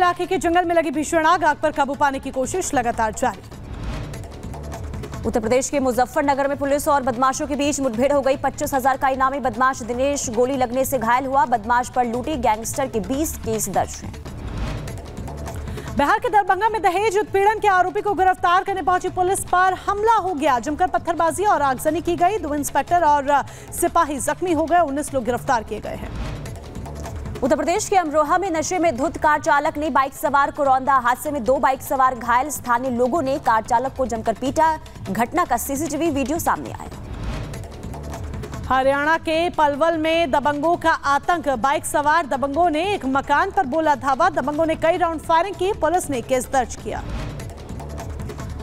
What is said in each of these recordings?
इलाके के जंगल में लगी भीषण आग पर काबू पाने की कोशिश लगातार जारी। उत्तर प्रदेश के मुजफ्फरनगर में पुलिस और बदमाशों के बीच मुठभेड़ हो गई। 25,000 का इनामी बदमाश दिनेश गोली लगने से घायल हुआ। बदमाश पर लूटी गैंगस्टर के 20 केस दर्ज हैं। बिहार के दरभंगा में दहेज उत्पीड़न के आरोपी को गिरफ्तार करने पहुंची पुलिस पर हमला हो गया। जमकर पत्थरबाजी और आगजनी की गई। 2 इंस्पेक्टर और सिपाही जख्मी हो गए। 19 लोग गिरफ्तार किए गए हैं। उत्तर प्रदेश के अमरोहा में नशे में धुत कार चालक ने बाइक सवार को रौंदा। हादसे में 2 बाइक सवार घायल। स्थानीय लोगों ने कार चालक को जमकर पीटा। घटना का सीसीटीवी वीडियो सामने आया। हरियाणा के पलवल में दबंगों का आतंक। बाइक सवार दबंगों ने एक मकान पर बोला धावा। दबंगों ने कई राउंड फायरिंग की। पुलिस ने केस दर्ज किया।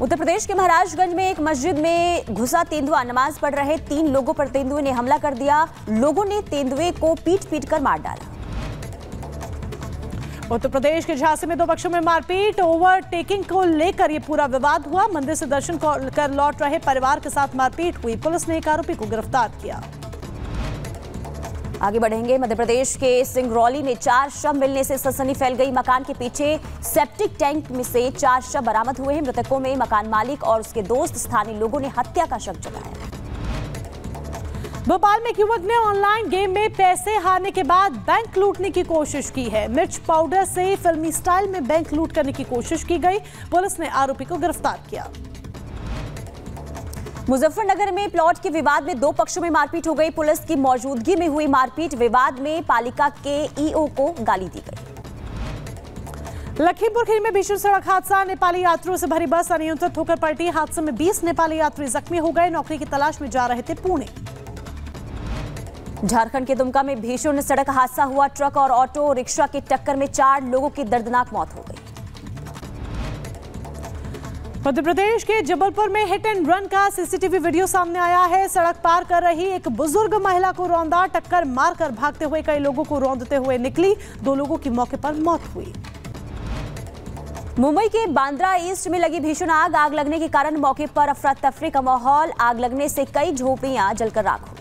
उत्तर प्रदेश के महाराजगंज में एक मस्जिद में घुसा तेंदुआ। नमाज पढ़ रहे 3 लोगों पर तेंदुए ने हमला कर दिया। लोगों ने तेंदुए को पीट कर मार डाला। उत्तर प्रदेश के झांसी में 2 पक्षों में मारपीट। ओवरटेकिंग को लेकर ये पूरा विवाद हुआ। मंदिर से दर्शन कर लौट रहे परिवार के साथ मारपीट हुई। पुलिस ने एक आरोपी को गिरफ्तार किया। आगे बढ़ेंगे। मध्य प्रदेश के सिंगरौली में 4 शव मिलने से सनसनी फैल गई। मकान के पीछे सेप्टिक टैंक में से 4 शव बरामद हुए हैं। मृतकों में मकान मालिक और उसके दोस्त। स्थानीय लोगों ने हत्या का शक जताया। भोपाल में एक युवक ने ऑनलाइन गेम में पैसे हारने के बाद बैंक लूटने की कोशिश की है। मिर्च पाउडर से फिल्मी स्टाइल में बैंक लूट करने की कोशिश की गई। पुलिस ने आरोपी को गिरफ्तार किया। मुजफ्फरनगर में प्लॉट के विवाद में 2 पक्षों में मारपीट हो गई। पुलिस की मौजूदगी में हुई मारपीट। विवाद में पालिका के ईओ को गाली दी गई। लखीमपुर खीरी में भीषण सड़क हादसा। नेपाली यात्रियों से भरी बस अनियंत्रित होकर पलटी। हादसे में 20 नेपाली यात्री जख्मी हो गए। नौकरी की तलाश में जा रहे थे पुणे। झारखंड के दुमका में भीषण सड़क हादसा हुआ। ट्रक और ऑटो रिक्शा की टक्कर में 4 लोगों की दर्दनाक मौत हो गई। मध्य प्रदेश के जबलपुर में हिट एंड रन का सीसीटीवी वीडियो सामने आया है। सड़क पार कर रही एक बुजुर्ग महिला को रौंदा। टक्कर मारकर भागते हुए कई लोगों को रौंदते हुए निकली। 2 लोगों की मौके पर मौत हुई। मुंबई के बांद्रा ईस्ट में लगी भीषण आग लगने के कारण मौके पर अफरा तफरी का माहौल। आग लगने से कई झोपड़ियां जलकर राख हो गई।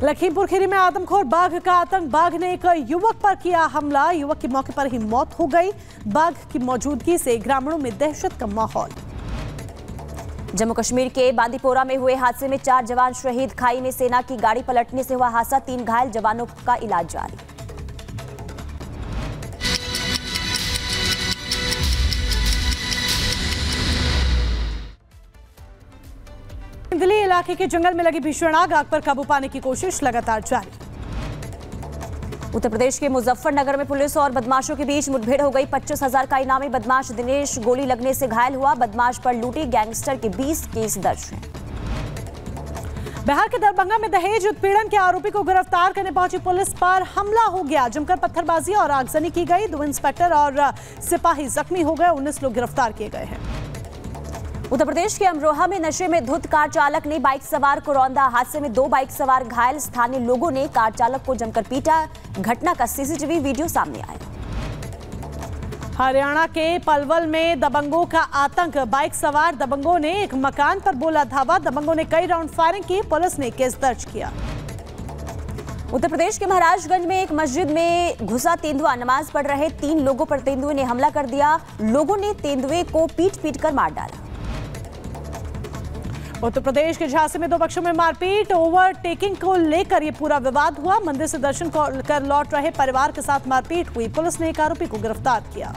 लखीमपुर खीरी में आदमखोर बाघ का आतंक। बाघ ने एक युवक पर किया हमला। युवक की मौके पर ही मौत हो गई। बाघ की मौजूदगी से ग्रामीणों में दहशत का माहौल। जम्मू कश्मीर के बांदीपोरा में हुए हादसे में 4 जवान शहीद। खाई में सेना की गाड़ी पलटने से हुआ हादसा। 3 घायल जवानों का इलाज जारी। दिल्ली इलाके के जंगल में लगी भीषण आग पर काबू पाने की कोशिश लगातार जारी। उत्तर प्रदेश के मुजफ्फरनगर में पुलिस और बदमाशों के बीच मुठभेड़ हो गई। 25,000 का इनामी बदमाश दिनेश गोली लगने से घायल हुआ। बदमाश पर लूटी गैंगस्टर के 20 केस दर्ज हैं। बिहार के दरभंगा में दहेज उत्पीड़न के आरोपी को गिरफ्तार करने पहुंची पुलिस पर हमला हो गया। जमकर पत्थरबाजी और आगजनी की गई। 2 इंस्पेक्टर और सिपाही जख्मी हो गए। 19 लोग गिरफ्तार किए गए हैं। उत्तर प्रदेश के अमरोहा में नशे में धुत कार चालक ने बाइक सवार को रौंदा। हादसे में 2 बाइक सवार घायल। स्थानीय लोगों ने कार चालक को जमकर पीटा। घटना का सीसीटीवी वीडियो सामने आया। हरियाणा के पलवल में दबंगों का आतंक। बाइक सवार दबंगों ने एक मकान पर बोला धावा। दबंगों ने कई राउंड फायरिंग की। पुलिस ने केस दर्ज किया। उत्तर प्रदेश के महाराजगंज में एक मस्जिद में घुसा तेंदुआ। नमाज पढ़ रहे 3 लोगों पर तेंदुए ने हमला कर दिया। लोगों ने तेंदुए को पीट कर मार डाला। उत्तर प्रदेश के झांसी में 2 पक्षों में मारपीट। ओवरटेकिंग को लेकर ये पूरा विवाद हुआ। मंदिर से दर्शन कर लौट रहे परिवार के साथ मारपीट हुई। पुलिस ने एक आरोपी को गिरफ्तार किया।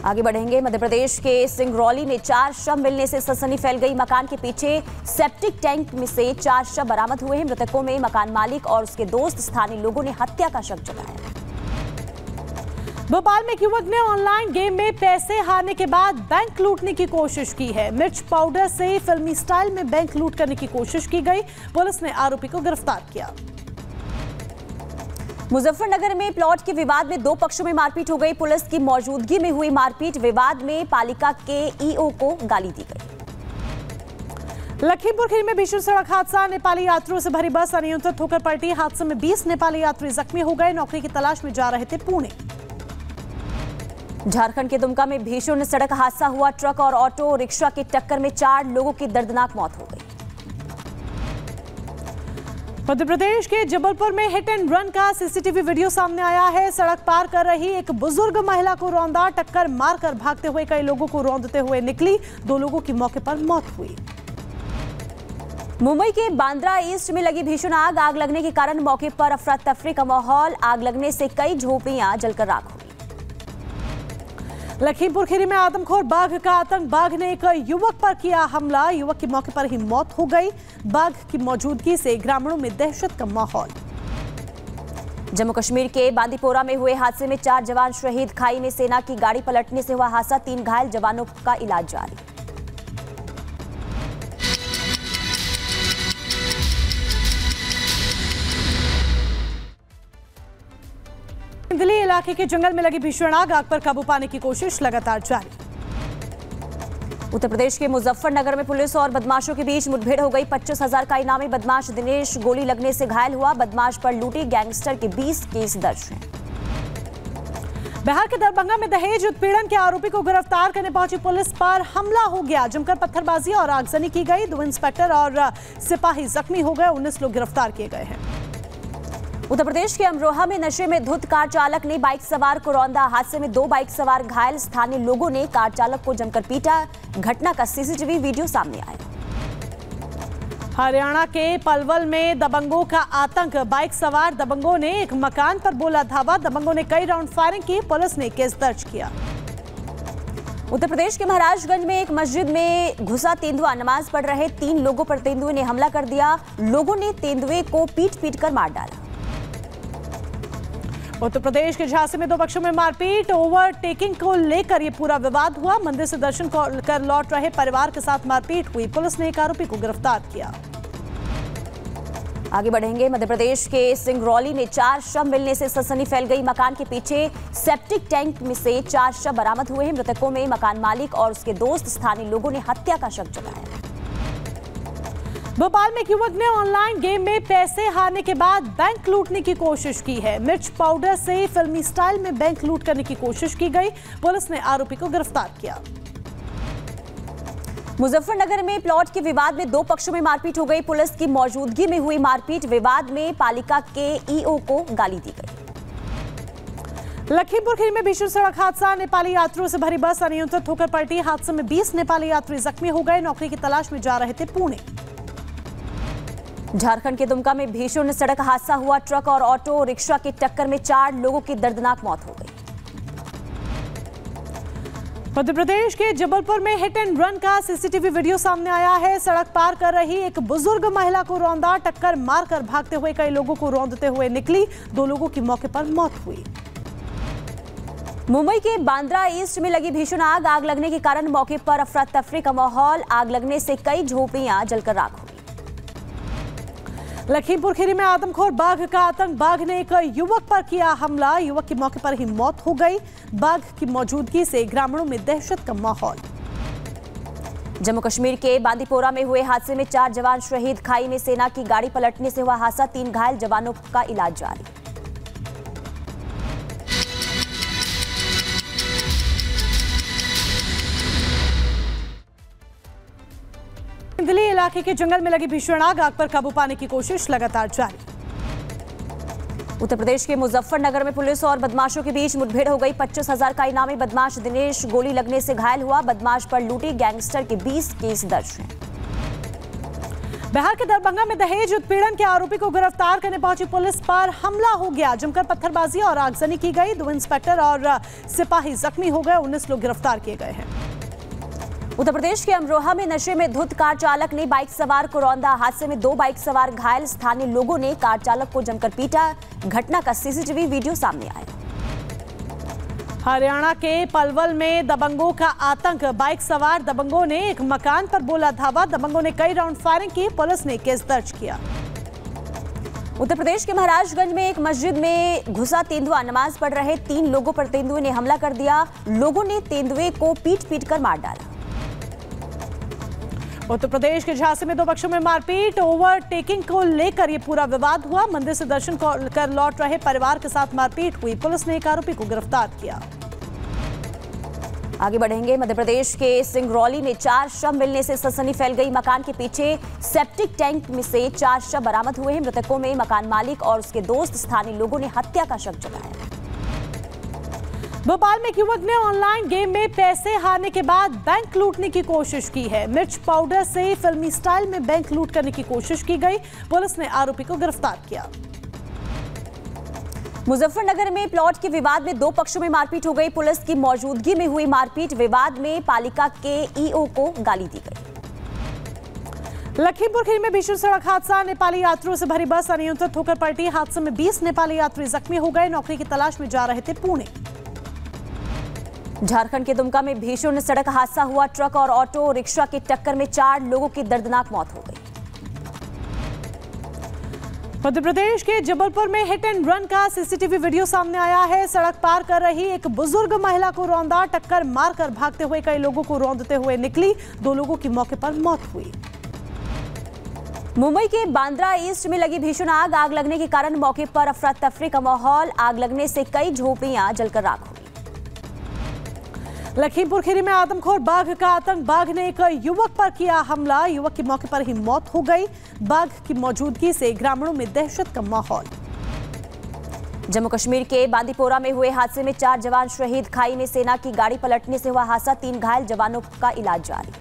आगे बढ़ेंगे। मध्य प्रदेश के सिंगरौली में 4 शव मिलने से सनसनी फैल गई। मकान के पीछे सेप्टिक टैंक में से 4 शव बरामद हुए हैं। मृतकों में मकान मालिक और उसके दोस्त। स्थानीय लोगों ने हत्या का शक जताया। भोपाल में एक युवक ने ऑनलाइन गेम में पैसे हारने के बाद बैंक लूटने की कोशिश की है। मिर्च पाउडर से फिल्मी स्टाइल में बैंक लूट करने की कोशिश की गई। पुलिस ने आरोपी को गिरफ्तार किया। मुजफ्फरनगर में प्लॉट के विवाद में 2 पक्षों में मारपीट हो गई। पुलिस की मौजूदगी में हुई मारपीट। विवाद में पालिका के ईओ को गाली दी गई। लखीमपुर खीरी में भीषण सड़क हादसा। नेपाली यात्रियों से भरी बस अनियंत्रित होकर पलटी। हादसे में 20 नेपाली यात्री जख्मी हो गए। नौकरी की तलाश में जा रहे थे पुणे। झारखंड के दुमका में भीषण सड़क हादसा हुआ। ट्रक और ऑटो रिक्शा की टक्कर में 4 लोगों की दर्दनाक मौत हो गई। मध्य प्रदेश के जबलपुर में हिट एंड रन का सीसीटीवी वीडियो सामने आया है। सड़क पार कर रही एक बुजुर्ग महिला को रौंदा, टक्कर मारकर भागते हुए कई लोगों को रौंदते हुए निकली। 2 लोगों की मौके पर मौत हुई। मुंबई के बांद्रा ईस्ट में लगी भीषण आग लगने के कारण मौके पर अफरा तफरी का माहौल। आग लगने से कई झोपड़ियां जलकर राख हो गई। लखीमपुर खीरी में आदमखोर बाघ का आतंक। बाघ ने एक युवक पर किया हमला, युवक की मौके पर ही मौत हो गई। बाघ की मौजूदगी से ग्रामीणों में दहशत का माहौल। जम्मू कश्मीर के बांदीपोरा में हुए हादसे में 4 जवान शहीद। खाई में सेना की गाड़ी पलटने से हुआ हादसा, 3 घायल जवानों का इलाज जारी। दिल्ली इलाके के जंगल में लगी भीषण आग पर काबू पाने की कोशिश लगातार जारी। उत्तर प्रदेश के मुजफ्फरनगर में पुलिस और बदमाशों के बीच मुठभेड़ हो गई। 25,000 का इनामी बदमाश दिनेश गोली लगने से घायल हुआ। बदमाश पर लूटी गैंगस्टर के 20 केस दर्ज हैं। बिहार के दरभंगा में दहेज उत्पीड़न के आरोपी को गिरफ्तार करने पहुंची पुलिस पर हमला हो गया। जमकर पत्थरबाजी और आगजनी की गई। 2 इंस्पेक्टर और सिपाही जख्मी हो गए। 19 लोग गिरफ्तार किए गए हैं। उत्तर प्रदेश के अमरोहा में नशे में धुत कार चालक ने बाइक सवार को रौंदा। हादसे में 2 बाइक सवार घायल। स्थानीय लोगों ने कार चालक को जमकर पीटा। घटना का सीसीटीवी वीडियो सामने आया। हरियाणा के पलवल में दबंगों का आतंक। बाइक सवार दबंगों ने एक मकान पर बोला धावा। दबंगों ने कई राउंड फायरिंग की। पुलिस ने केस दर्ज किया। उत्तर प्रदेश के महाराजगंज में एक मस्जिद में घुसा तेंदुआ। नमाज पढ़ रहे 3 लोगों पर तेंदुए ने हमला कर दिया। लोगों ने तेंदुए को पीट कर मार डाला। उत्तर प्रदेश के झांसी में 2 पक्षों में मारपीट। ओवरटेकिंग को लेकर यह पूरा विवाद हुआ। मंदिर से दर्शन कर लौट रहे परिवार के साथ मारपीट हुई। पुलिस ने एक आरोपी को गिरफ्तार किया। आगे बढ़ेंगे। मध्य प्रदेश के सिंगरौली में 4 शव मिलने से सनसनी फैल गई। मकान के पीछे सेप्टिक टैंक में से 4 शव बरामद हुए हैं। मृतकों में मकान मालिक और उसके दोस्त। स्थानीय लोगों ने हत्या का शक जताया। भोपाल में एक युवक ने ऑनलाइन गेम में पैसे हारने के बाद बैंक लूटने की कोशिश की है। मिर्च पाउडर से फिल्मी स्टाइल में बैंक लूट करने की कोशिश की गई। पुलिस ने आरोपी को गिरफ्तार किया। मुजफ्फरनगर में प्लॉट के विवाद में 2 पक्षों में मारपीट हो गई। पुलिस की मौजूदगी में हुई मारपीट। विवाद में पालिका के ईओ को गाली दी गई। लखीमपुर खीरी में भीषण सड़क हादसा। नेपाली यात्रियों से भरी बस अनियंत्रित होकर पलटी। हादसे में 20 नेपाली यात्री जख्मी हो गए। नौकरी की तलाश में जा रहे थे पुणे। झारखंड के दुमका में भीषण सड़क हादसा हुआ। ट्रक और ऑटो रिक्शा की टक्कर में 4 लोगों की दर्दनाक मौत हो गई। मध्य प्रदेश के जबलपुर में हिट एंड रन का सीसीटीवी वीडियो सामने आया है। सड़क पार कर रही एक बुजुर्ग महिला को रौंदा, टक्कर मारकर भागते हुए कई लोगों को रौंदते हुए निकली। 2 लोगों की मौके पर मौत हुई। मुंबई के बांद्रा ईस्ट में लगी भीषण आग लगने के कारण मौके पर अफरा तफरी का माहौल। आग लगने से कई झोपड़ियां जलकर राख हो गई। लखीमपुर खीरी में आदमखोर बाघ का आतंक। बाघ ने एक युवक पर किया हमला, युवक की मौके पर ही मौत हो गई। बाघ की मौजूदगी से ग्रामीणों में दहशत का माहौल। जम्मू कश्मीर के बांदीपोरा में हुए हादसे में 4 जवान शहीद। खाई में सेना की गाड़ी पलटने से हुआ हादसा, 3 घायल जवानों का इलाज जारी। दिल्ली इलाके के जंगल में लगी भीषण आग पर काबू पाने की कोशिश लगातार जारी। उत्तर प्रदेश के मुजफ्फरनगर में पुलिस और बदमाशों के बीच मुठभेड़ हो गई। 25,000 का इनामी बदमाश दिनेश गोली लगने से घायल हुआ। बदमाश पर लूटी गैंगस्टर के 20 केस दर्ज हैं। बिहार के दरभंगा में दहेज उत्पीड़न के आरोपी को गिरफ्तार करने पहुंची पुलिस पर हमला हो गया। जमकर पत्थरबाजी और आगजनी की गई। 2 इंस्पेक्टर और सिपाही जख्मी हो गए। 19 लोग गिरफ्तार किए गए हैं। उत्तर प्रदेश के अमरोहा में नशे में धुत कार चालक ने बाइक सवार को रौंदा। हादसे में 2 बाइक सवार घायल। स्थानीय लोगों ने कार चालक को जमकर पीटा। घटना का सीसीटीवी वीडियो सामने आया। हरियाणा के पलवल में दबंगों का आतंक। बाइक सवार दबंगों ने एक मकान पर बोला धावा। दबंगों ने कई राउंड फायरिंग की। पुलिस ने केस दर्ज किया। उत्तर प्रदेश के महाराजगंज में एक मस्जिद में घुसा तेंदुआ। नमाज पढ़ रहे 3 लोगों पर तेंदुए ने हमला कर दिया। लोगों ने तेंदुए को पीट कर मार डाला। उत्तर प्रदेश के झांसी में 2 पक्षों में मारपीट। ओवरटेकिंग को लेकर यह पूरा विवाद हुआ। मंदिर से दर्शन कर लौट रहे परिवार के साथ मारपीट हुई। पुलिस ने एक आरोपी को गिरफ्तार किया। आगे बढ़ेंगे। मध्य प्रदेश के सिंगरौली में 4 शव मिलने से सनसनी फैल गई। मकान के पीछे सेप्टिक टैंक में से 4 शव बरामद हुए हैं। मृतकों में मकान मालिक और उसके दोस्त। स्थानीय लोगों ने हत्या का शक जताया। भोपाल में एक युवक ने ऑनलाइन गेम में पैसे हारने के बाद बैंक लूटने की कोशिश की है। मिर्च पाउडर से फिल्मी स्टाइल में बैंक लूट करने की कोशिश की गई। पुलिस ने आरोपी को गिरफ्तार किया। मुजफ्फरनगर में प्लॉट के विवाद में 2 पक्षों में मारपीट हो गई। पुलिस की मौजूदगी में हुई मारपीट। विवाद में पालिका के ईओ को गाली दी गई। लखीमपुर खीरी में भीषण सड़क हादसा। नेपाली यात्रियों से भरी बस अनियंत्रित होकर पलटी। हादसे में 20 नेपाली यात्री जख्मी हो गए। नौकरी की तलाश में जा रहे थे पुणे। झारखंड के दुमका में भीषण सड़क हादसा हुआ। ट्रक और ऑटो रिक्शा की टक्कर में 4 लोगों की दर्दनाक मौत हो गई। मध्य प्रदेश के जबलपुर में हिट एंड रन का सीसीटीवी वीडियो सामने आया है। सड़क पार कर रही एक बुजुर्ग महिला को रौंदा। टक्कर मारकर भागते हुए कई लोगों को रौंदते हुए निकली। 2 लोगों की मौके पर मौत हुई। मुंबई के बांद्रा ईस्ट में लगी भीषण आग। आग लगने के कारण मौके पर अफरा तफरी का माहौल। आग लगने से कई झोपड़ियां जलकर राख हो गई। लखीमपुर खीरी में आदमखोर बाघ का आतंक। बाघ ने एक युवक पर किया हमला। युवक की मौके पर ही मौत हो गई। बाघ की मौजूदगी से ग्रामीणों में दहशत का माहौल। जम्मू कश्मीर के बांदीपोरा में हुए हादसे में 4 जवान शहीद। खाई में सेना की गाड़ी पलटने से हुआ हादसा। 3 घायल जवानों का इलाज जारी।